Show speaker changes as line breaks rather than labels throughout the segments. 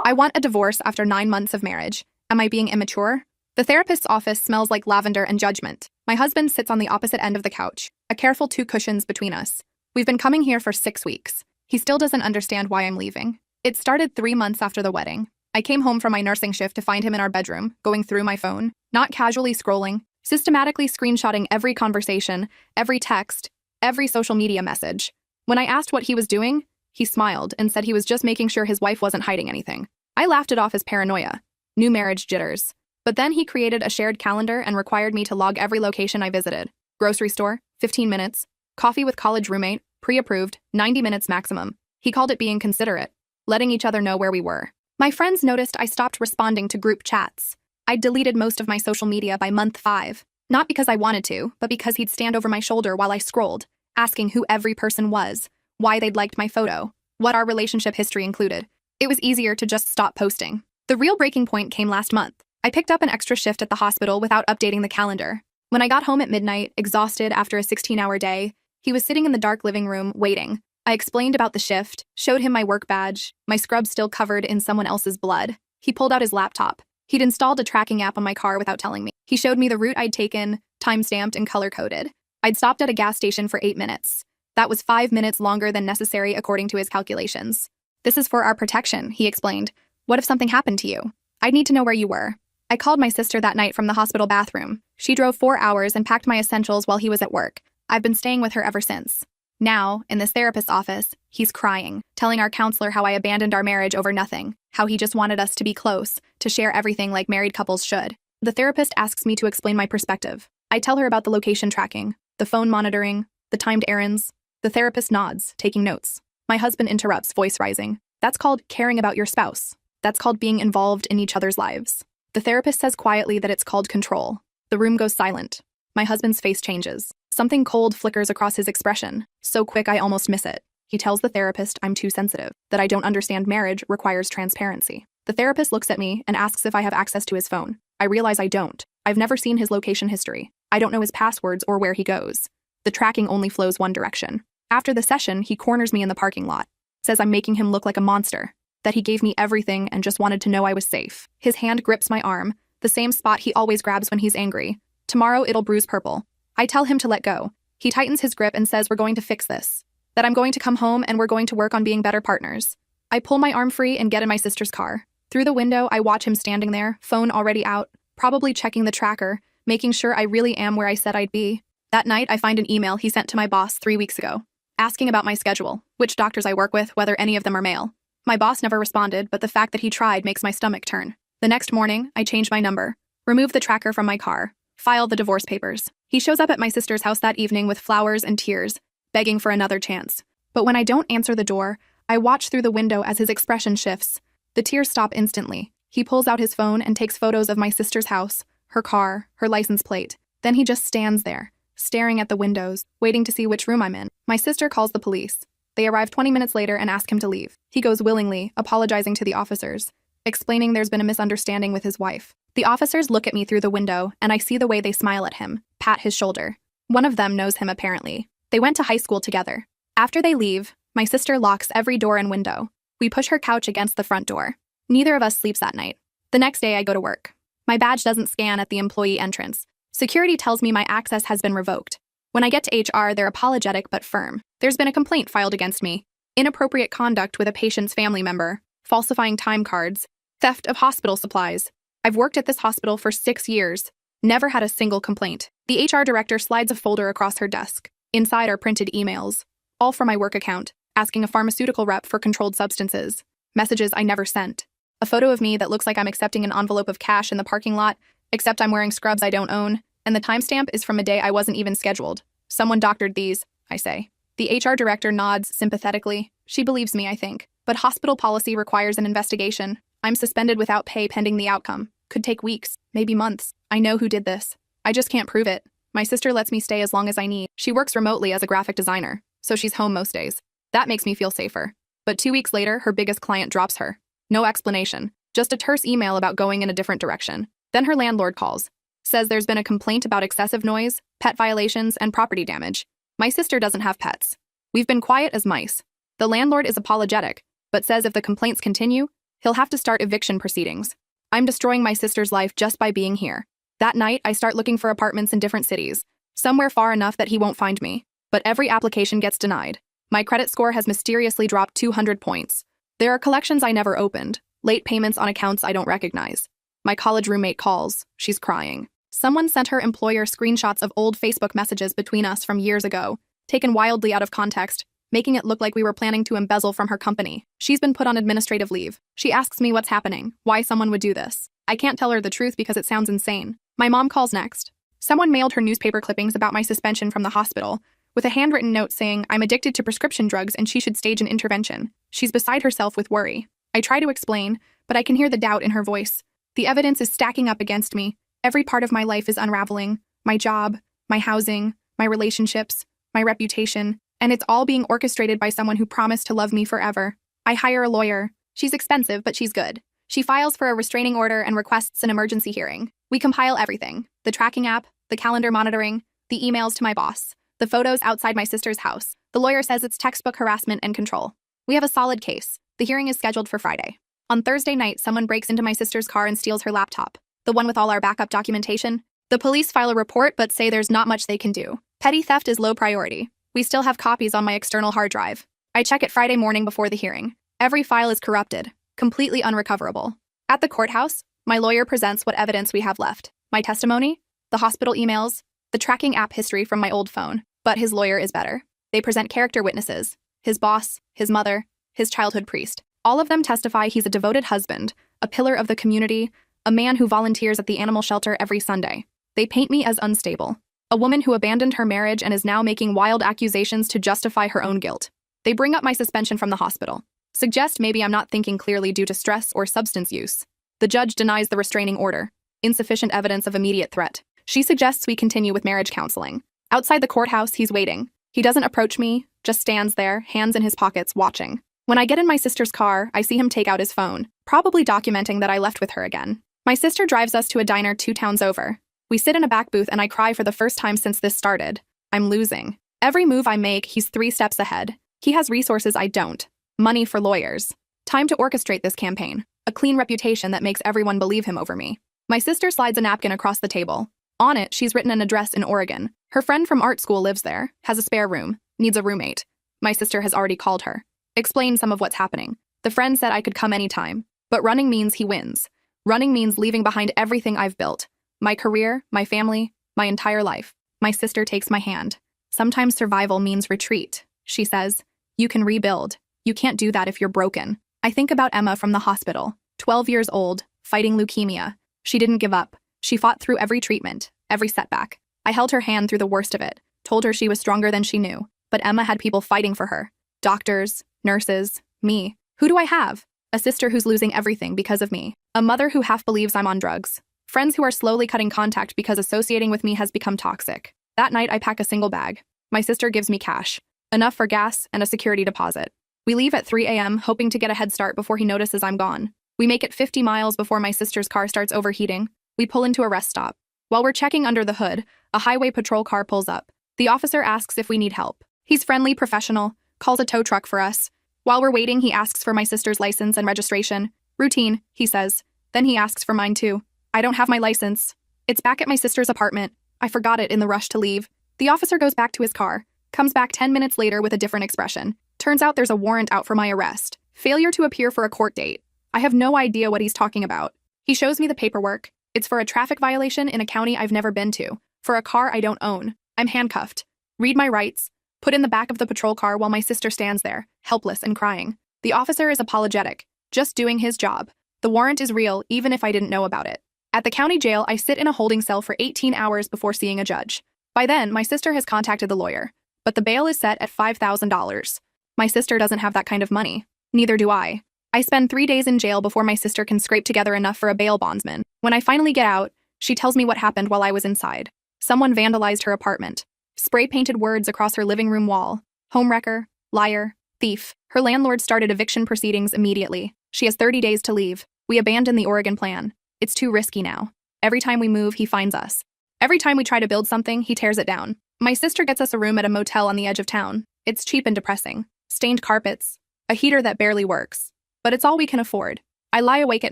I want a divorce after 9 months of marriage. Am I being immature? The therapist's office smells like lavender and judgment. My husband sits on the opposite end of the couch, a careful 2 cushions between us. We've been coming here for 6 weeks. He still doesn't understand why I'm leaving. It started 3 months after the wedding. I came home from my nursing shift to find him in our bedroom, going through my phone, not casually scrolling, systematically screenshotting every conversation, every text, every social media message. When I asked what he was doing, he smiled and said he was just making sure his wife wasn't hiding anything. I laughed it off as paranoia, new marriage jitters. But then he created a shared calendar and required me to log every location I visited. Grocery store, 15 minutes. Coffee with college roommate, pre-approved, 90 minutes maximum. He called it being considerate, letting each other know where we were. My friends noticed I stopped responding to group chats. I deleted most of my social media by month 5. Not because I wanted to, but because he'd stand over my shoulder while I scrolled, asking who every person was, why they'd liked my photo, what our relationship history included. It was easier to just stop posting. The real breaking point came last month. I picked up an extra shift at the hospital without updating the calendar. When I got home at midnight, exhausted after a 16-hour day, he was sitting in the dark living room, waiting. I explained about the shift, showed him my work badge, my scrub still covered in someone else's blood. He pulled out his laptop. He'd installed a tracking app on my car without telling me. He showed me the route I'd taken, time-stamped and color-coded. I'd stopped at a gas station for 8 minutes. That was 5 minutes longer than necessary according to his calculations. This is for our protection, he explained. What if something happened to you? I'd need to know where you were. I called my sister that night from the hospital bathroom. She drove 4 hours and packed my essentials while he was at work. I've been staying with her ever since. Now, in this therapist's office, he's crying, telling our counselor how I abandoned our marriage over nothing, how he just wanted us to be close, to share everything like married couples should. The therapist asks me to explain my perspective. I tell her about the location tracking, the phone monitoring, the timed errands. The therapist nods, taking notes. My husband interrupts, voice rising. That's called caring about your spouse. That's called being involved in each other's lives. The therapist says quietly that it's called control. The room goes silent. My husband's face changes. Something cold flickers across his expression, so quick I almost miss it. He tells the therapist I'm too sensitive, that I don't understand marriage requires transparency. The therapist looks at me and asks if I have access to his phone. I realize I don't. I've never seen his location history. I don't know his passwords or where he goes. The tracking only flows one direction. After the session, he corners me in the parking lot, says I'm making him look like a monster, that he gave me everything and just wanted to know I was safe. His hand grips my arm, the same spot he always grabs when he's angry. Tomorrow it'll bruise purple. I tell him to let go. He tightens his grip and says we're going to fix this, that I'm going to come home and we're going to work on being better partners. I pull my arm free and get in my sister's car. Through the window, I watch him standing there, phone already out, probably checking the tracker, making sure I really am where I said I'd be. That night, I find an email he sent to my boss 3 weeks ago, asking about my schedule, which doctors I work with, whether any of them are male. My boss never responded, but the fact that he tried makes my stomach turn. The next morning, I change my number, remove the tracker from my car, file the divorce papers. He shows up at my sister's house that evening with flowers and tears, begging for another chance. But when I don't answer the door, I watch through the window as his expression shifts. The tears stop instantly. He pulls out his phone and takes photos of my sister's house, her car, her license plate. Then he just stands there, staring at the windows, waiting to see which room I'm in. My sister calls the police. They arrive 20 minutes later and ask him to leave. He goes willingly, apologizing to the officers, explaining there's been a misunderstanding with his wife. The officers look at me through the window, and I see the way they smile at him, pat his shoulder. One of them knows him apparently. They went to high school together. After they leave, my sister locks every door and window. We push her couch against the front door. Neither of us sleeps that night. The next day I go to work. My badge doesn't scan at the employee entrance. Security tells me my access has been revoked. When I get to HR, they're apologetic but firm. There's been a complaint filed against me. Inappropriate conduct with a patient's family member, falsifying time cards, theft of hospital supplies. I've worked at this hospital for 6 years, never had a single complaint. The HR director slides a folder across her desk. Inside are printed emails, all from my work account, asking a pharmaceutical rep for controlled substances, messages I never sent, a photo of me that looks like I'm accepting an envelope of cash in the parking lot, except I'm wearing scrubs I don't own, and the timestamp is from a day I wasn't even scheduled. Someone doctored these, I say. The HR director nods sympathetically. She believes me, I think. But hospital policy requires an investigation. I'm suspended without pay pending the outcome. Could take weeks, maybe months. I know who did this. I just can't prove it. My sister lets me stay as long as I need. She works remotely as a graphic designer, so she's home most days. That makes me feel safer. But 2 weeks later, her biggest client drops her. No explanation, just a terse email about going in a different direction. Then her landlord calls, says there's been a complaint about excessive noise, pet violations, and property damage. My sister doesn't have pets. We've been quiet as mice. The landlord is apologetic, but says if the complaints continue, He'll have to start eviction proceedings. I'm destroying my sister's life just by being here. That night, I start looking for apartments in different cities, somewhere far enough that he won't find me. But every application gets denied. My credit score has mysteriously dropped 200 points. There are collections I never opened, late payments on accounts I don't recognize. My college roommate calls. She's crying. Someone sent her employer screenshots of old Facebook messages between us from years ago, taken wildly out of context, making it look like we were planning to embezzle from her company. She's been put on administrative leave. She asks me what's happening, why someone would do this. I can't tell her the truth because it sounds insane. My mom calls next. Someone mailed her newspaper clippings about my suspension from the hospital, with a handwritten note saying I'm addicted to prescription drugs and she should stage an intervention. She's beside herself with worry. I try to explain, but I can hear the doubt in her voice. The evidence is stacking up against me. Every part of my life is unraveling. My job, my housing, my relationships, my reputation, and it's all being orchestrated by someone who promised to love me forever. I hire a lawyer. She's expensive, but she's good. She files for a restraining order and requests an emergency hearing. We compile everything: the tracking app, the calendar monitoring, the emails to my boss, the photos outside my sister's house. The lawyer says it's textbook harassment and control. We have a solid case. The hearing is scheduled for Friday. On Thursday night, someone breaks into my sister's car and steals her laptop, the one with all our backup documentation. The police file a report but say there's not much they can do. Petty theft is low priority. We still have copies on my external hard drive. I check it Friday morning before the hearing. Every file is corrupted, completely unrecoverable. At the courthouse, my lawyer presents what evidence we have left: my testimony, the hospital emails, the tracking app history from my old phone. But his lawyer is better. They present character witnesses: his boss, his mother, his childhood priest. All of them testify he's a devoted husband, a pillar of the community, a man who volunteers at the animal shelter every Sunday. They paint me as unstable, a woman who abandoned her marriage and is now making wild accusations to justify her own guilt. They bring up my suspension from the hospital, suggest maybe I'm not thinking clearly due to stress or substance use. The judge denies the restraining order, insufficient evidence of immediate threat. She suggests we continue with marriage counseling. Outside the courthouse, he's waiting. He doesn't approach me, just stands there, hands in his pockets, watching. When I get in my sister's car, I see him take out his phone, probably documenting that I left with her again. My sister drives us to a diner 2 towns over. We sit in a back booth and I cry for the first time since this started. I'm losing. Every move I make, he's 3 steps ahead. He has resources I don't. Money for lawyers. Time to orchestrate this campaign. A clean reputation that makes everyone believe him over me. My sister slides a napkin across the table. On it, she's written an address in Oregon. Her friend from art school lives there, has a spare room, needs a roommate. My sister has already called her. Explained some of what's happening. The friend said I could come anytime. But running means he wins. Running means leaving behind everything I've built. My career, my family, my entire life. My sister takes my hand. Sometimes survival means retreat. She says, you can rebuild. You can't do that if you're broken. I think about Emma from the hospital, 12 years old, fighting leukemia. She didn't give up. She fought through every treatment, every setback. I held her hand through the worst of it, told her she was stronger than she knew. But Emma had people fighting for her. Doctors, nurses, me. Who do I have? A sister who's losing everything because of me. A mother who half believes I'm on drugs. Friends who are slowly cutting contact because associating with me has become toxic. That night, I pack a single bag. My sister gives me cash. Enough for gas and a security deposit. We leave at 3 a.m., hoping to get a head start before he notices I'm gone. We make it 50 miles before my sister's car starts overheating. We pull into a rest stop. While we're checking under the hood, a highway patrol car pulls up. The officer asks if we need help. He's friendly, professional, calls a tow truck for us. While we're waiting, he asks for my sister's license and registration. Routine, he says. Then he asks for mine too. I don't have my license. It's back at my sister's apartment. I forgot it in the rush to leave. The officer goes back to his car, comes back 10 minutes later with a different expression. Turns out there's a warrant out for my arrest. Failure to appear for a court date. I have no idea what he's talking about. He shows me the paperwork. It's for a traffic violation in a county I've never been to, for a car I don't own. I'm handcuffed. Read my rights. Put in the back of the patrol car while my sister stands there, helpless and crying. The officer is apologetic, just doing his job. The warrant is real, even if I didn't know about it. At the county jail, I sit in a holding cell for 18 hours before seeing a judge. By then, my sister has contacted the lawyer, but the bail is set at $5,000. My sister doesn't have that kind of money. Neither do I. I spend 3 days in jail before my sister can scrape together enough for a bail bondsman. When I finally get out, she tells me what happened while I was inside. Someone vandalized her apartment. Spray-painted words across her living room wall. Homewrecker, liar, thief. Her landlord started eviction proceedings immediately. She has 30 days to leave. We abandoned the Oregon plan. It's too risky now. Every time we move, he finds us. Every time we try to build something, he tears it down. My sister gets us a room at a motel on the edge of town. It's cheap and depressing. Stained carpets. A heater that barely works. But it's all we can afford. I lie awake at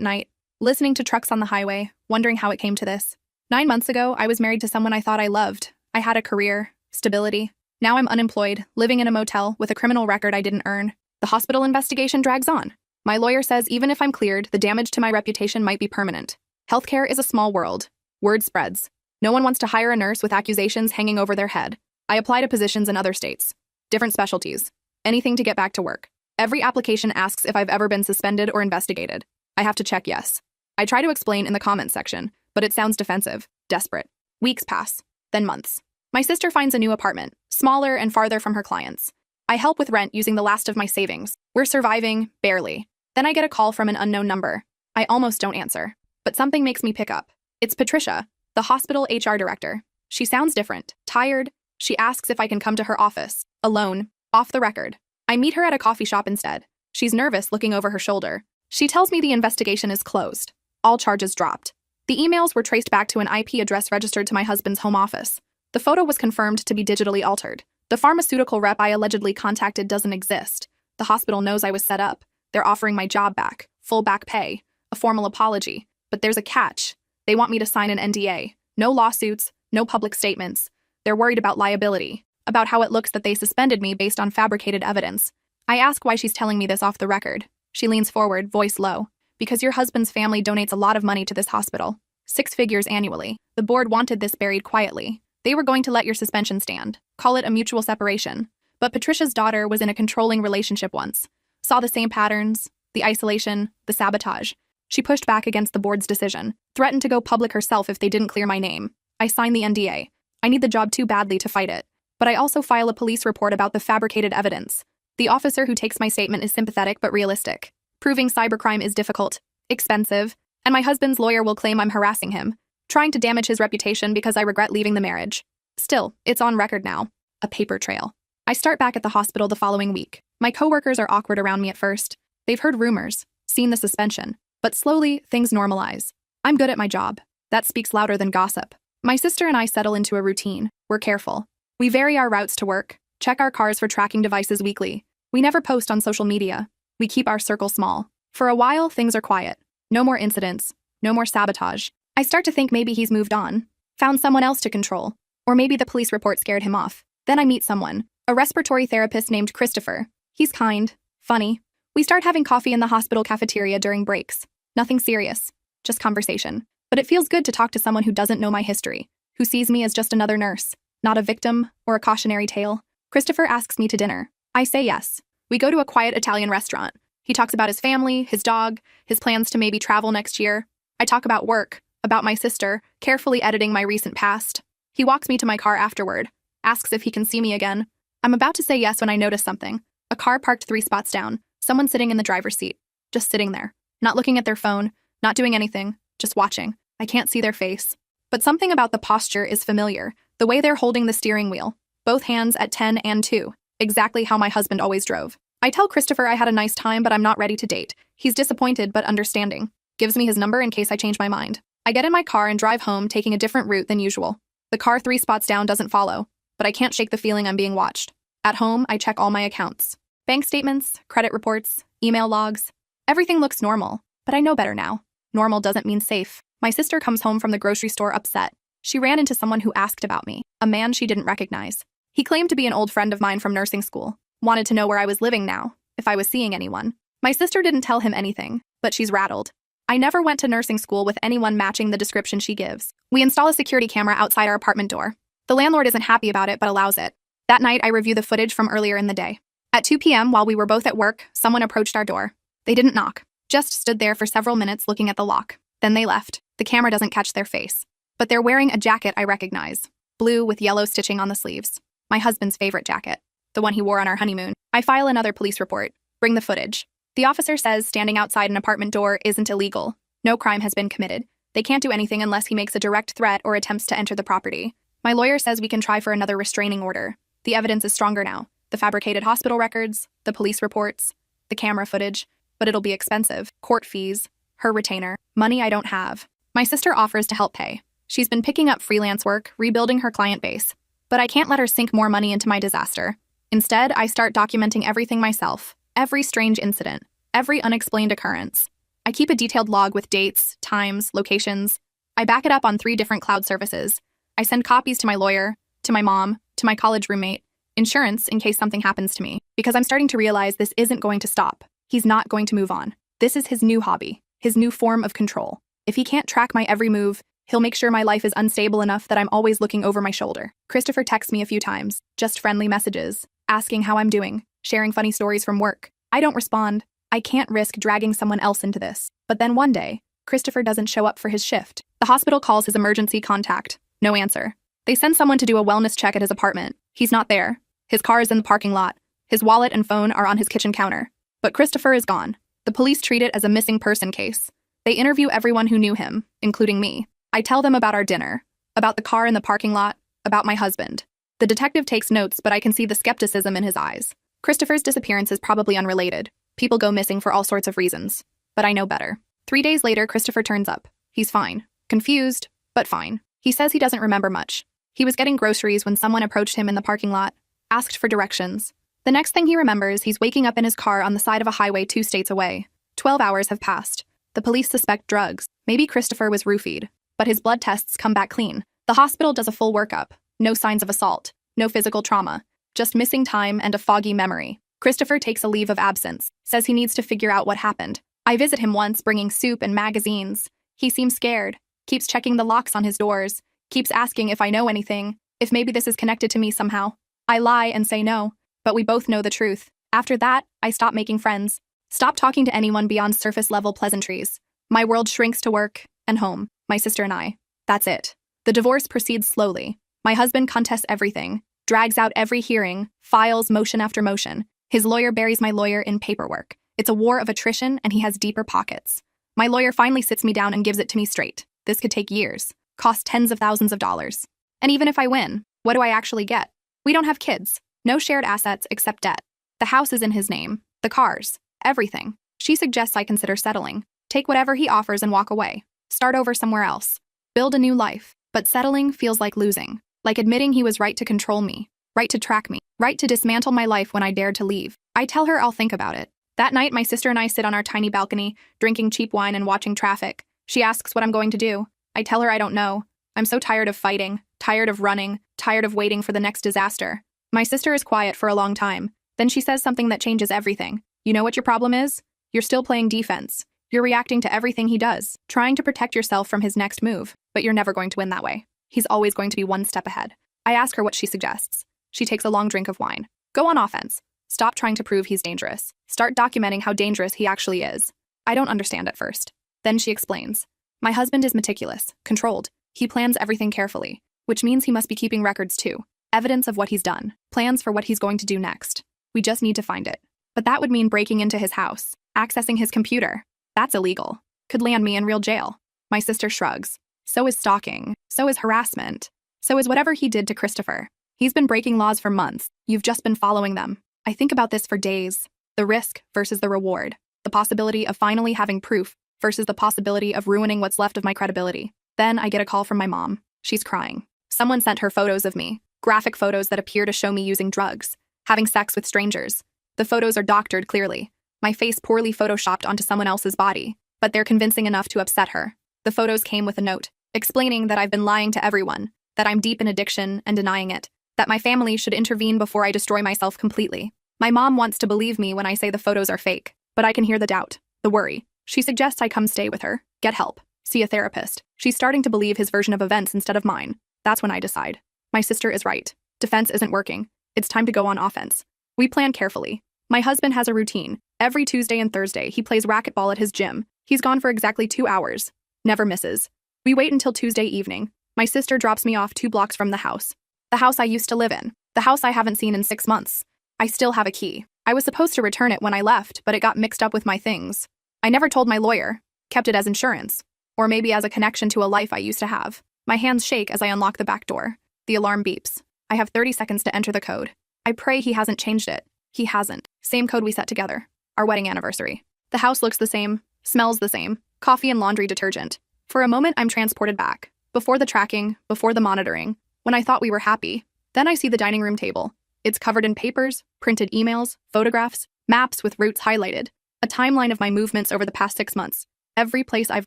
night, listening to trucks on the highway, wondering how it came to this. 9 months ago, I was married to someone I thought I loved. I had a career, stability. Now I'm unemployed, living in a motel with a criminal record I didn't earn. The hospital investigation drags on. My lawyer says even if I'm cleared, the damage to my reputation might be permanent. Healthcare is a small world. Word spreads. No one wants to hire a nurse with accusations hanging over their head. I apply to positions in other states. Different specialties. Anything to get back to work. Every application asks if I've ever been suspended or investigated. I have to check yes. I try to explain in the comments section, but it sounds defensive, desperate. Weeks pass, then months. My sister finds a new apartment, smaller and farther from her clients. I help with rent using the last of my savings. We're surviving, barely. Then I get a call from an unknown number. I almost don't answer, but something makes me pick up. It's Patricia, the hospital HR director. She sounds different, tired. She asks if I can come to her office, alone, off the record. I meet her at a coffee shop instead. She's nervous, looking over her shoulder. She tells me the investigation is closed. All charges dropped. The emails were traced back to an IP address registered to my husband's home office. The photo was confirmed to be digitally altered. The pharmaceutical rep I allegedly contacted doesn't exist. The hospital knows I was set up. They're offering my job back, full back pay, a formal apology. But there's a catch. They want me to sign an NDA. No lawsuits, no public statements. They're worried about liability, about how it looks that they suspended me based on fabricated evidence. I ask why she's telling me this off the record. She leans forward, voice low. Because your husband's family donates a lot of money to this hospital. 6 figures annually. The board wanted this buried quietly. They were going to let your suspension stand. Call it a mutual separation. But Patricia's daughter was in a controlling relationship once. Saw the same patterns, the isolation, the sabotage. She pushed back against the board's decision, threatened to go public herself if they didn't clear my name. I signed the NDA. I need the job too badly to fight it. But I also file a police report about the fabricated evidence. The officer who takes my statement is sympathetic but realistic. Proving cybercrime is difficult, expensive, and my husband's lawyer will claim I'm harassing him, trying to damage his reputation because I regret leaving the marriage. Still, it's on record now. A paper trail. I start back at the hospital the following week. My coworkers are awkward around me at first. They've heard rumors, seen the suspension, but slowly things normalize. I'm good at my job. That speaks louder than gossip. My sister and I settle into a routine. We're careful. We vary our routes to work, check our cars for tracking devices weekly. We never post on social media. We keep our circle small. For a while, things are quiet. No more incidents. No more sabotage. I start to think maybe he's moved on, found someone else to control, or maybe the police report scared him off. Then I meet someone, a respiratory therapist named Christopher. He's kind, funny. We start having coffee in the hospital cafeteria during breaks. Nothing serious, just conversation. But it feels good to talk to someone who doesn't know my history, who sees me as just another nurse, not a victim or a cautionary tale. Christopher asks me to dinner. I say yes. We go to a quiet Italian restaurant. He talks about his family, his dog, his plans to maybe travel next year. I talk about work, about my sister, carefully editing my recent past. He walks me to my car afterward, asks if he can see me again. I'm about to say yes when I notice something. A car parked 3 spots down, someone sitting in the driver's seat, just sitting there, not looking at their phone, not doing anything, just watching. I can't see their face. But something about the posture is familiar, the way they're holding the steering wheel, both hands at 10 and 2, exactly how my husband always drove. I tell Christopher I had a nice time, but I'm not ready to date. He's disappointed but understanding. Gives me his number in case I change my mind. I get in my car and drive home, taking a different route than usual. The car 3 spots down doesn't follow, but I can't shake the feeling I'm being watched. At home, I check all my accounts. Bank statements, credit reports, email logs. Everything looks normal, but I know better now. Normal doesn't mean safe. My sister comes home from the grocery store upset. She ran into someone who asked about me, a man she didn't recognize. He claimed to be an old friend of mine from nursing school. Wanted to know where I was living now, if I was seeing anyone. My sister didn't tell him anything, but she's rattled. I never went to nursing school with anyone matching the description she gives. We install a security camera outside our apartment door. The landlord isn't happy about it, but allows it. That night, I review the footage from earlier in the day. At 2 p.m., while we were both at work, someone approached our door. They didn't knock, just stood there for several minutes looking at the lock. Then they left. The camera doesn't catch their face. But they're wearing a jacket I recognize. Blue with yellow stitching on the sleeves. My husband's favorite jacket. The one he wore on our honeymoon. I file another police report. Bring the footage. The officer says standing outside an apartment door isn't illegal. No crime has been committed. They can't do anything unless he makes a direct threat or attempts to enter the property. My lawyer says we can try for another restraining order. The evidence is stronger now. The fabricated hospital records, the police reports, the camera footage. But it'll be expensive. Court fees, her retainer, money I don't have. My sister offers to help pay. She's been picking up freelance work, rebuilding her client base. But I can't let her sink more money into my disaster. Instead, I start documenting everything myself. Every strange incident. Every unexplained occurrence. I keep a detailed log with dates, times, locations. I back it up on 3 different cloud services. I send copies to my lawyer, to my mom, to my college roommate, insurance in case something happens to me, because I'm starting to realize this isn't going to stop. He's not going to move on. This is his new hobby, his new form of control. If he can't track my every move, he'll make sure my life is unstable enough that I'm always looking over my shoulder. Christopher texts me a few times, just friendly messages, asking how I'm doing, sharing funny stories from work. I don't respond. I can't risk dragging someone else into this. But then one day, Christopher doesn't show up for his shift. The hospital calls his emergency contact. No answer. They send someone to do a wellness check at his apartment. He's not there. His car is in the parking lot. His wallet and phone are on his kitchen counter. But Christopher is gone. The police treat it as a missing person case. They interview everyone who knew him, including me. I tell them about our dinner, about the car in the parking lot, about my husband. The detective takes notes, but I can see the skepticism in his eyes. Christopher's disappearance is probably unrelated. People go missing for all sorts of reasons. But I know better. 3 days later, Christopher turns up. He's fine. Confused, but fine. He says he doesn't remember much. He was getting groceries when someone approached him in the parking lot, asked for directions. The next thing he remembers, he's waking up in his car on the side of a highway 2 states away. 12 hours have passed. The police suspect drugs. Maybe Christopher was roofied. But his blood tests come back clean. The hospital does a full workup. No signs of assault. No physical trauma. Just missing time and a foggy memory. Christopher takes a leave of absence, says he needs to figure out what happened. I visit him once, bringing soup and magazines. He seems scared, keeps checking the locks on his doors, keeps asking if I know anything, if maybe this is connected to me somehow. I lie and say no, but we both know the truth. After that, I stop making friends. Stop talking to anyone beyond surface-level pleasantries. My world shrinks to work and home, my sister and I. That's it. The divorce proceeds slowly. My husband contests everything, drags out every hearing, files motion after motion. His lawyer buries my lawyer in paperwork. It's a war of attrition, and he has deeper pockets. My lawyer finally sits me down and gives it to me straight. This could take years, cost tens of thousands of dollars. And even if I win, what do I actually get? We don't have kids, no shared assets except debt. The house is in his name, the cars, everything. She suggests I consider settling, take whatever he offers and walk away, start over somewhere else, build a new life. But settling feels like losing, like admitting he was right to control me, right to track me, right to dismantle my life when I dared to leave. I tell her I'll think about it. That night, my sister and I sit on our tiny balcony, drinking cheap wine and watching traffic. She asks what I'm going to do. I tell her I don't know. I'm so tired of fighting, tired of running, tired of waiting for the next disaster. My sister is quiet for a long time. Then she says something that changes everything. You know what your problem is? You're still playing defense. You're reacting to everything he does, trying to protect yourself from his next move. But you're never going to win that way. He's always going to be one step ahead. I ask her what she suggests. She takes a long drink of wine. Go on offense. Stop trying to prove he's dangerous. Start documenting how dangerous he actually is. I don't understand at first. Then she explains. My husband is meticulous, controlled. He plans everything carefully, which means he must be keeping records too. Evidence of what he's done. Plans for what he's going to do next. We just need to find it. But that would mean breaking into his house, accessing his computer. That's illegal. Could land me in real jail. My sister shrugs. So is stalking. So is harassment. So is whatever he did to Christopher. He's been breaking laws for months. You've just been following them. I think about this for days. The risk versus the reward. The possibility of finally having proof versus the possibility of ruining what's left of my credibility. Then I get a call from my mom. She's crying. Someone sent her photos of me. Graphic photos that appear to show me using drugs. Having sex with strangers. The photos are doctored clearly. My face poorly photoshopped onto someone else's body. But they're convincing enough to upset her. The photos came with a note, explaining that I've been lying to everyone, that I'm deep in addiction and denying it, that my family should intervene before I destroy myself completely. My mom wants to believe me when I say the photos are fake, but I can hear the doubt, the worry. She suggests I come stay with her, get help, see a therapist. She's starting to believe his version of events instead of mine. That's when I decide. My sister is right. Defense isn't working. It's time to go on offense. We plan carefully. My husband has a routine. Every Tuesday and Thursday, he plays racquetball at his gym. He's gone for exactly 2 hours. Never misses. We wait until Tuesday evening. My sister drops me off 2 blocks from the house. The house I used to live in. The house I haven't seen in 6 months. I still have a key. I was supposed to return it when I left, but it got mixed up with my things. I never told my lawyer. Kept it as insurance. Or maybe as a connection to a life I used to have. My hands shake as I unlock the back door. The alarm beeps. I have 30 seconds to enter the code. I pray he hasn't changed it. He hasn't. Same code we set together. Our wedding anniversary. The house looks the same. Smells the same. Coffee and laundry detergent. For a moment, I'm transported back. Before the tracking, before the monitoring, when I thought we were happy. Then I see the dining room table. It's covered in papers, printed emails, photographs, maps with routes highlighted, a timeline of my movements over the past 6 months. Every place I've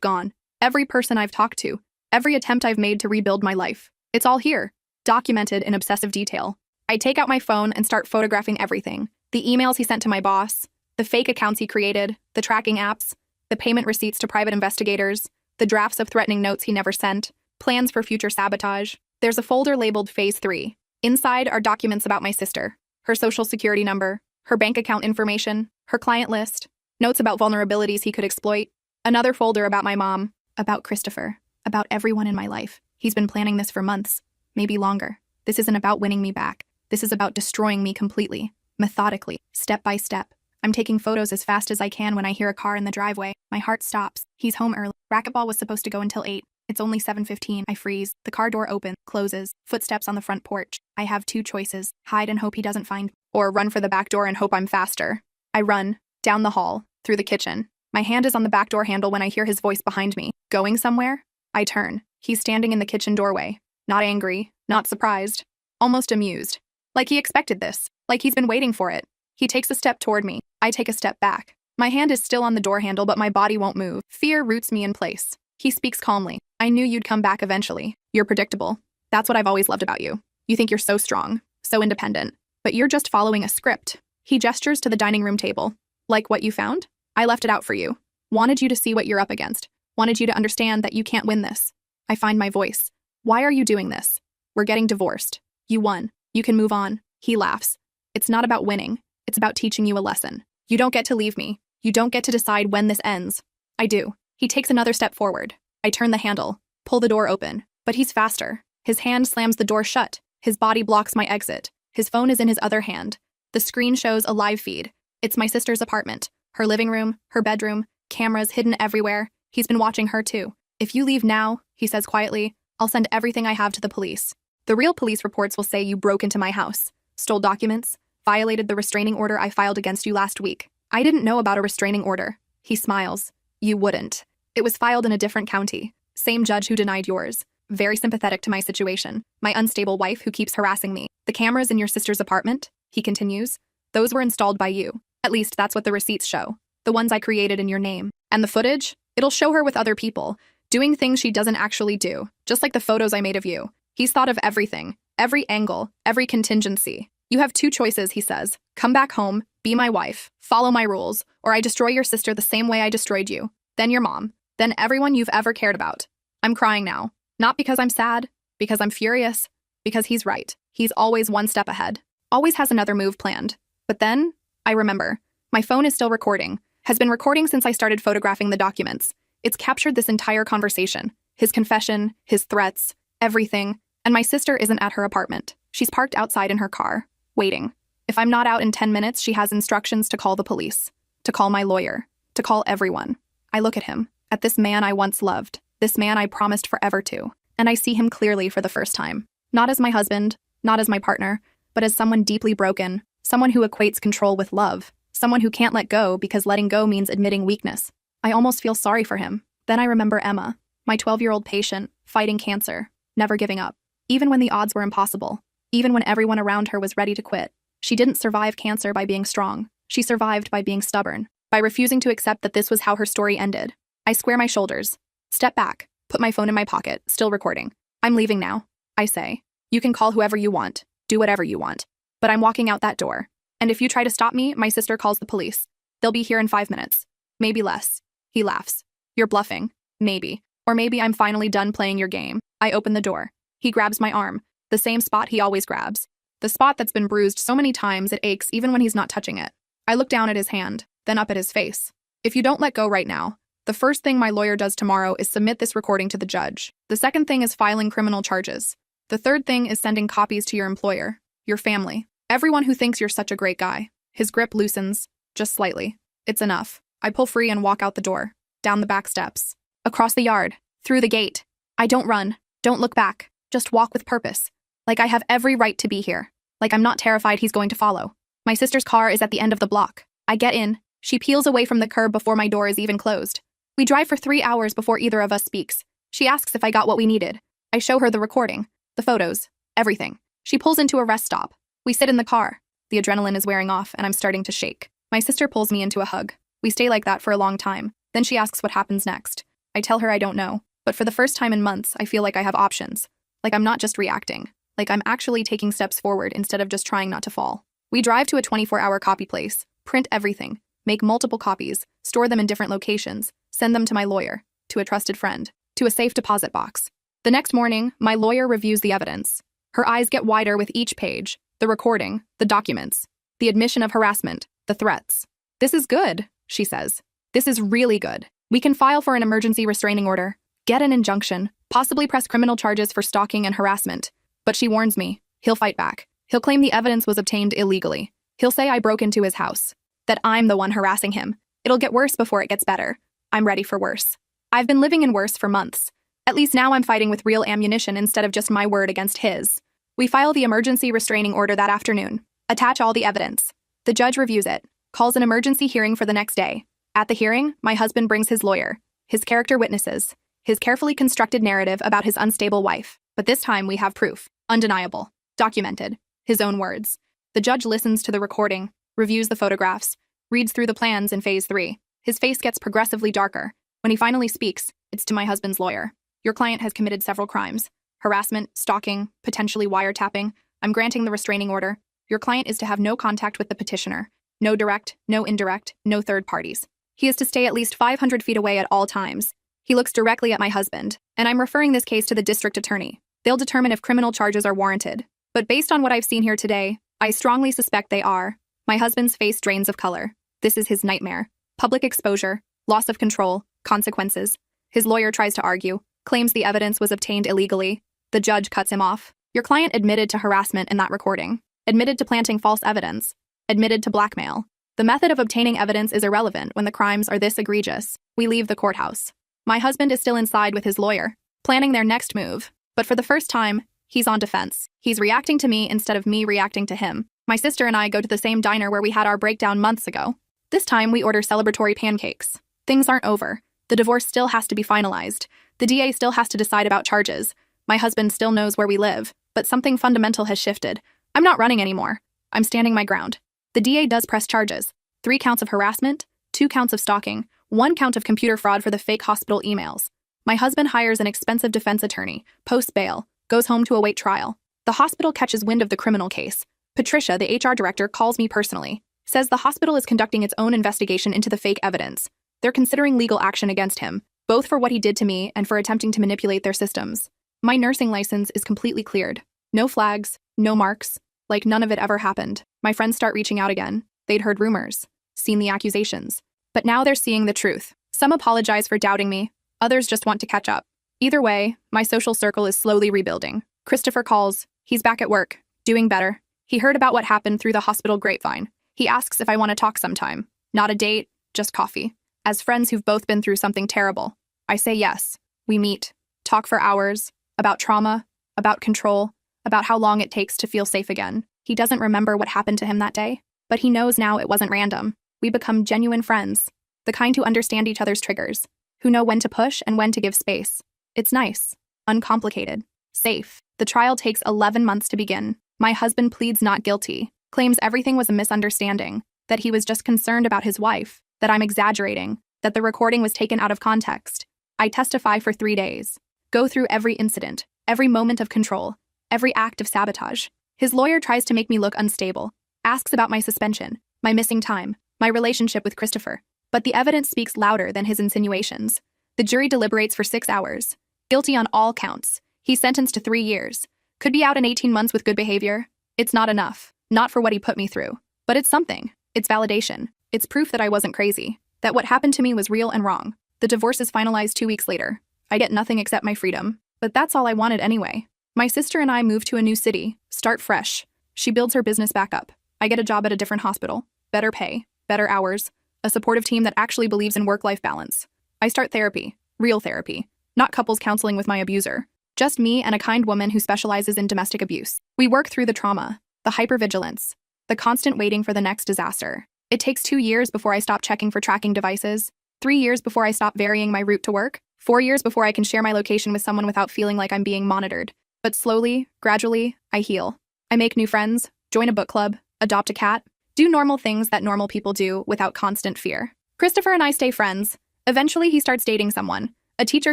gone, every person I've talked to, every attempt I've made to rebuild my life. It's all here, documented in obsessive detail. I take out my phone and start photographing everything. The emails he sent to my boss, the fake accounts he created, the tracking apps, the payment receipts to private investigators, the drafts of threatening notes he never sent, plans for future sabotage. There's a folder labeled Phase 3. Inside are documents about my sister, her social security number, her bank account information, her client list, notes about vulnerabilities he could exploit, another folder about my mom, about Christopher, about everyone in my life. He's been planning this for months, maybe longer. This isn't about winning me back. This is about destroying me completely, methodically, step by step. I'm taking photos as fast as I can when I hear a car in the driveway. My heart stops. He's home early. Racquetball was supposed to go until 8. It's only 7:15. I freeze. The car door opens, closes, footsteps on the front porch. I have two choices: hide and hope he doesn't find me, or run for the back door and hope I'm faster. I run, down the hall, through the kitchen. My hand is on the back door handle when I hear his voice behind me. Going somewhere? I turn. He's standing in the kitchen doorway. Not angry, not surprised, almost amused. Like he expected this, like he's been waiting for it. He takes a step toward me. I take a step back. My hand is still on the door handle, but my body won't move. Fear roots me in place. He speaks calmly. I knew you'd come back eventually. You're predictable. That's what I've always loved about you. You think you're so strong, so independent, but you're just following a script. He gestures to the dining room table. Like what you found? I left it out for you. Wanted you to see what you're up against. Wanted you to understand that you can't win this. I find my voice. Why are you doing this? We're getting divorced. You won. You can move on. He laughs. It's not about winning. It's about teaching you a lesson. You don't get to leave me. You don't get to decide when this ends. I do. He takes another step forward. I turn the handle, pull the door open, but he's faster. His hand slams the door shut. His body blocks my exit. His phone is in his other hand. The screen shows a live feed. It's my sister's apartment. Her living room, her bedroom, cameras hidden everywhere. He's been watching her too. If you leave now, he says quietly, I'll send everything I have to the police. The real police reports will say you broke into my house, stole documents, violated the restraining order I filed against you last week. I didn't know about a restraining order. He smiles. You wouldn't. It was filed in a different county. Same judge who denied yours. Very sympathetic to my situation. My unstable wife who keeps harassing me. The cameras in your sister's apartment, he continues, those were installed by you. At least that's what the receipts show. The ones I created in your name. And the footage? It'll show her with other people, doing things she doesn't actually do, just like the photos I made of you. He's thought of everything, every angle, every contingency. You have two choices, he says. Come back home, be my wife, follow my rules, or I destroy your sister the same way I destroyed you. Then your mom. Then everyone you've ever cared about. I'm crying now. Not because I'm sad, because I'm furious, because he's right. He's always one step ahead. Always has another move planned. But then, I remember. My phone is still recording. Has been recording since I started photographing the documents. It's captured this entire conversation. His confession, his threats, everything. And my sister isn't at her apartment. She's parked outside in her car, waiting. If I'm not out in 10 minutes, she has instructions to call the police, to call my lawyer, to call everyone. I look at him, at this man I once loved, this man I promised forever to, and I see him clearly for the first time. Not as my husband, not as my partner, but as someone deeply broken, someone who equates control with love, someone who can't let go because letting go means admitting weakness. I almost feel sorry for him. Then I remember Emma, my 12-year-old patient, fighting cancer, never giving up. Even when the odds were impossible, even when everyone around her was ready to quit. She didn't survive cancer by being strong. She survived by being stubborn, by refusing to accept that this was how her story ended. I square my shoulders, step back, put my phone in my pocket, still recording. I'm leaving now, I say. You can call whoever you want, do whatever you want. But I'm walking out that door. And if you try to stop me, my sister calls the police. They'll be here in 5 minutes. Maybe less. He laughs. You're bluffing. Maybe. Or maybe I'm finally done playing your game. I open the door. He grabs my arm, the same spot he always grabs. The spot that's been bruised so many times it aches even when he's not touching it. I look down at his hand, then up at his face. If you don't let go right now, the first thing my lawyer does tomorrow is submit this recording to the judge. The second thing is filing criminal charges. The third thing is sending copies to your employer, your family, everyone who thinks you're such a great guy. His grip loosens, just slightly. It's enough. I pull free and walk out the door, down the back steps, across the yard, through the gate. I don't run, don't look back. Just walk with purpose. Like I have every right to be here. Like I'm not terrified he's going to follow. My sister's car is at the end of the block. I get in. She peels away from the curb before my door is even closed. We drive for 3 hours before either of us speaks. She asks if I got what we needed. I show her the recording, the photos, everything. She pulls into a rest stop. We sit in the car. The adrenaline is wearing off and I'm starting to shake. My sister pulls me into a hug. We stay like that for a long time. Then she asks what happens next. I tell her I don't know, but for the first time in months, I feel like I have options. Like I'm not just reacting. Like I'm actually taking steps forward instead of just trying not to fall. We drive to a 24-hour copy place, print everything, make multiple copies, store them in different locations, send them to my lawyer, to a trusted friend, to a safe deposit box. The next morning, my lawyer reviews the evidence. Her eyes get wider with each page, the recording, the documents, the admission of harassment, the threats. "This is good," she says. "This is really good. We can file for an emergency restraining order, get an injunction, possibly press criminal charges for stalking and harassment." But she warns me, he'll fight back. He'll claim the evidence was obtained illegally. He'll say I broke into his house, that I'm the one harassing him. It'll get worse before it gets better. I'm ready for worse. I've been living in worse for months. At least now I'm fighting with real ammunition instead of just my word against his. We file the emergency restraining order that afternoon, attach all the evidence. The judge reviews it, calls an emergency hearing for the next day. At the hearing, my husband brings his lawyer, his character witnesses, his carefully constructed narrative about his unstable wife. But this time we have proof, undeniable, documented, his own words. The judge listens to the recording, reviews the photographs, reads through the plans in phase 3. His face gets progressively darker. When he finally speaks, it's to my husband's lawyer. "Your client has committed several crimes. Harassment, stalking, potentially wiretapping. I'm granting the restraining order. Your client is to have no contact with the petitioner. No direct, no indirect, no third parties. He is to stay at least 500 feet away at all times." He looks directly at my husband, and I'm referring this case to the district attorney. They'll determine if criminal charges are warranted. But based on what I've seen here today, I strongly suspect they are. My husband's face drains of color. This is his nightmare. Public exposure, loss of control, consequences. His lawyer tries to argue, claims the evidence was obtained illegally. The judge cuts him off. "Your client admitted to harassment in that recording, admitted to planting false evidence, admitted to blackmail. The method of obtaining evidence is irrelevant when the crimes are this egregious." We leave the courthouse. My husband is still inside with his lawyer, planning their next move. But for the first time, he's on defense. He's reacting to me instead of me reacting to him. My sister and I go to the same diner where we had our breakdown months ago. This time, we order celebratory pancakes. Things aren't over. The divorce still has to be finalized. The DA still has to decide about charges. My husband still knows where we live, but something fundamental has shifted. I'm not running anymore. I'm standing my ground. The DA does press charges. 3 counts of harassment, 2 counts of stalking, 1 count of computer fraud for the fake hospital emails. My husband hires an expensive defense attorney, posts bail, goes home to await trial. The hospital catches wind of the criminal case. Patricia, the HR director, calls me personally, says the hospital is conducting its own investigation into the fake evidence. They're considering legal action against him, both for what he did to me and for attempting to manipulate their systems. My nursing license is completely cleared. No flags, no marks, like none of it ever happened. My friends start reaching out again. They'd heard rumors, seen the accusations. But now they're seeing the truth. Some apologize for doubting me. Others just want to catch up. Either way, my social circle is slowly rebuilding. Christopher calls. He's back at work, doing better. He heard about what happened through the hospital grapevine. He asks if I want to talk sometime. Not a date, just coffee. As friends who've both been through something terrible. I say yes. We meet, talk for hours, about trauma, about control, about how long it takes to feel safe again. He doesn't remember what happened to him that day, but he knows now it wasn't random. We become genuine friends, the kind who understand each other's triggers, who know when to push and when to give space. It's nice, uncomplicated, safe. The trial takes 11 months to begin. My husband pleads not guilty, claims everything was a misunderstanding, that he was just concerned about his wife, that I'm exaggerating, that the recording was taken out of context. I testify for 3 days, go through every incident, every moment of control, every act of sabotage. His lawyer tries to make me look unstable, asks about my suspension, my missing time, my relationship with Christopher. But the evidence speaks louder than his insinuations. The jury deliberates for 6 hours. Guilty on all counts. He's sentenced to 3 years. Could be out in 18 months with good behavior. It's not enough. Not for what he put me through. But it's something. It's validation. It's proof that I wasn't crazy. That what happened to me was real and wrong. The divorce is finalized 2 weeks later. I get nothing except my freedom. But that's all I wanted anyway. My sister and I move to a new city, start fresh. She builds her business back up. I get a job at a different hospital. Better pay, better hours, a supportive team that actually believes in work-life balance. I start therapy, real therapy, not couples counseling with my abuser. Just me and a kind woman who specializes in domestic abuse. We work through the trauma, the hypervigilance, the constant waiting for the next disaster. It takes 2 years before I stop checking for tracking devices, 3 years before I stop varying my route to work, 4 years before I can share my location with someone without feeling like I'm being monitored. But slowly, gradually, I heal. I make new friends, join a book club, adopt a cat, do normal things that normal people do without constant fear. Christopher and I stay friends, Eventually, he starts dating someone, a teacher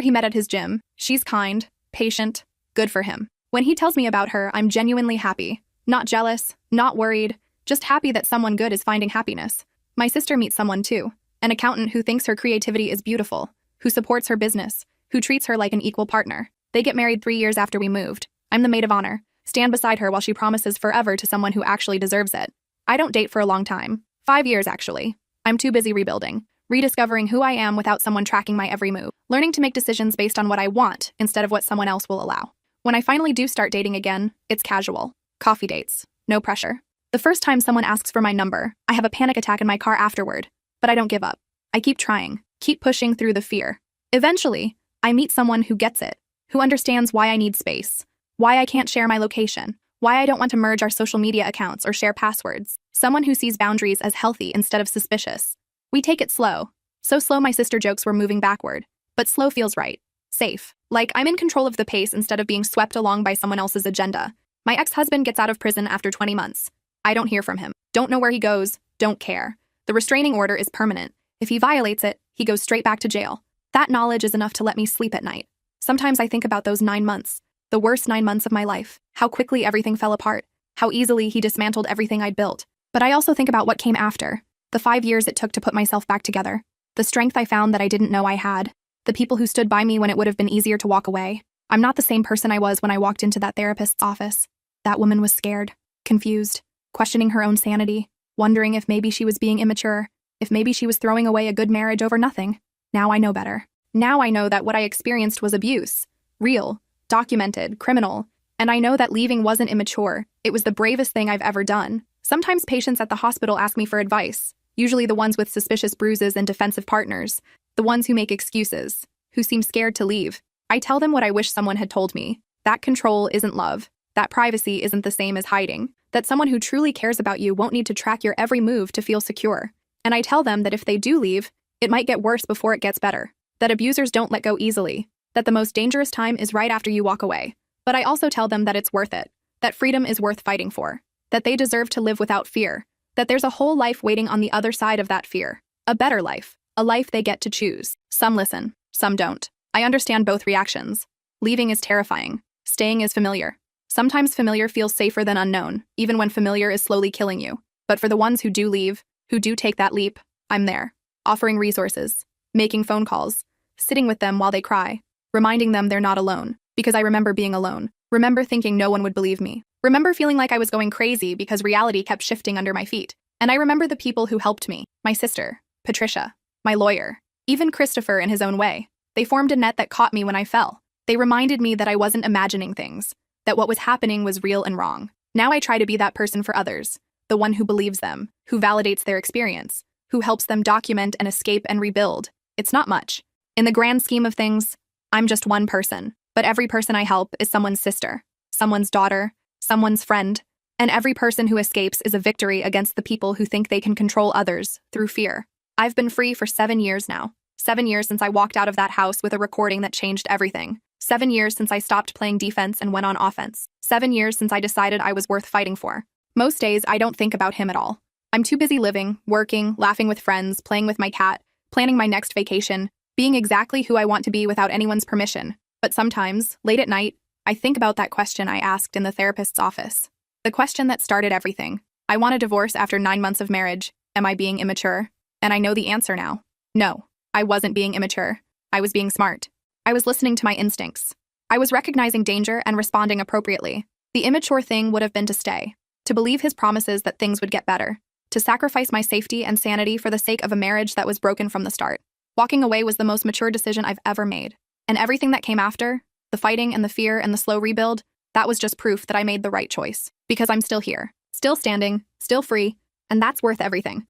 he met at his gym. She's kind, patient, good for him. When he tells me about her, I'm genuinely happy. Not jealous, not worried, just happy that someone good is finding happiness. My sister meets someone too, an accountant who thinks her creativity is beautiful, who supports her business, who treats her like an equal partner. They get married 3 years after we moved. I'm the maid of honor, stand beside her while she promises forever to someone who actually deserves it. I don't date for a long time. 5 years, actually. I'm too busy rebuilding, rediscovering who I am without someone tracking my every move, learning to make decisions based on what I want instead of what someone else will allow. When I finally do start dating again, it's casual. Coffee dates. No pressure. The first time someone asks for my number, I have a panic attack in my car afterward. But I don't give up. I keep trying, keep pushing through the fear. Eventually, I meet someone who gets it, who understands why I need space, why I can't share my location, why I don't want to merge our social media accounts or share passwords. Someone who sees boundaries as healthy instead of suspicious. We take it slow. So slow my sister jokes we're moving backward. But slow feels right. Safe. Like I'm in control of the pace instead of being swept along by someone else's agenda. My ex-husband gets out of prison after 20 months. I don't hear from him. Don't know where he goes. Don't care. The restraining order is permanent. If he violates it, he goes straight back to jail. That knowledge is enough to let me sleep at night. Sometimes I think about those 9 months. The worst 9 months of my life. How quickly everything fell apart. How easily he dismantled everything I'd built. But I also think about what came after. The 5 years it took to put myself back together. The strength I found that I didn't know I had. The people who stood by me when it would have been easier to walk away. I'm not the same person I was when I walked into that therapist's office. That woman was scared, confused, questioning her own sanity, wondering if maybe she was being immature, if maybe she was throwing away a good marriage over nothing. Now I know better. Now I know that what I experienced was abuse. Real, documented, criminal. And I know that leaving wasn't immature. It was the bravest thing I've ever done. Sometimes patients at the hospital ask me for advice, usually the ones with suspicious bruises and defensive partners, the ones who make excuses, who seem scared to leave. I tell them what I wish someone had told me. That control isn't love. That privacy isn't the same as hiding. That someone who truly cares about you won't need to track your every move to feel secure. And I tell them that if they do leave, it might get worse before it gets better. That abusers don't let go easily. That the most dangerous time is right after you walk away. But I also tell them that it's worth it. That freedom is worth fighting for. That they deserve to live without fear. That there's a whole life waiting on the other side of that fear. A better life. A life they get to choose. Some listen, some don't. I understand both reactions. Leaving is terrifying. Staying is familiar. Sometimes familiar feels safer than unknown, even when familiar is slowly killing you. But for the ones who do leave, who do take that leap, I'm there. Offering resources, making phone calls, sitting with them while they cry, reminding them they're not alone. Because I remember being alone. Remember thinking no one would believe me. Remember feeling like I was going crazy because reality kept shifting under my feet. And I remember the people who helped me. My sister, Patricia, my lawyer, even Christopher in his own way. They formed a net that caught me when I fell. They reminded me that I wasn't imagining things, that what was happening was real and wrong. Now I try to be that person for others, the one who believes them, who validates their experience, who helps them document and escape and rebuild. It's not much. In the grand scheme of things, I'm just one person, but every person I help is someone's sister, someone's daughter, someone's friend, and every person who escapes is a victory against the people who think they can control others through fear. I've been free for 7 years now. 7 years since I walked out of that house with a recording that changed everything. 7 years since I stopped playing defense and went on offense. 7 years since I decided I was worth fighting for. Most days, I don't think about him at all. I'm too busy living, working, laughing with friends, playing with my cat, planning my next vacation, being exactly who I want to be without anyone's permission. But sometimes, late at night, I think about that question I asked in the therapist's office. The question that started everything. I want a divorce after 9 months of marriage. Am I being immature? And I know the answer now. No, I wasn't being immature. I was being smart. I was listening to my instincts. I was recognizing danger and responding appropriately. The immature thing would have been to stay, to believe his promises that things would get better, to sacrifice my safety and sanity for the sake of a marriage that was broken from the start. Walking away was the most mature decision I've ever made. And everything that came after, the fighting and the fear and the slow rebuild, that was just proof that I made the right choice. Because I'm still here, still standing, still free, and that's worth everything.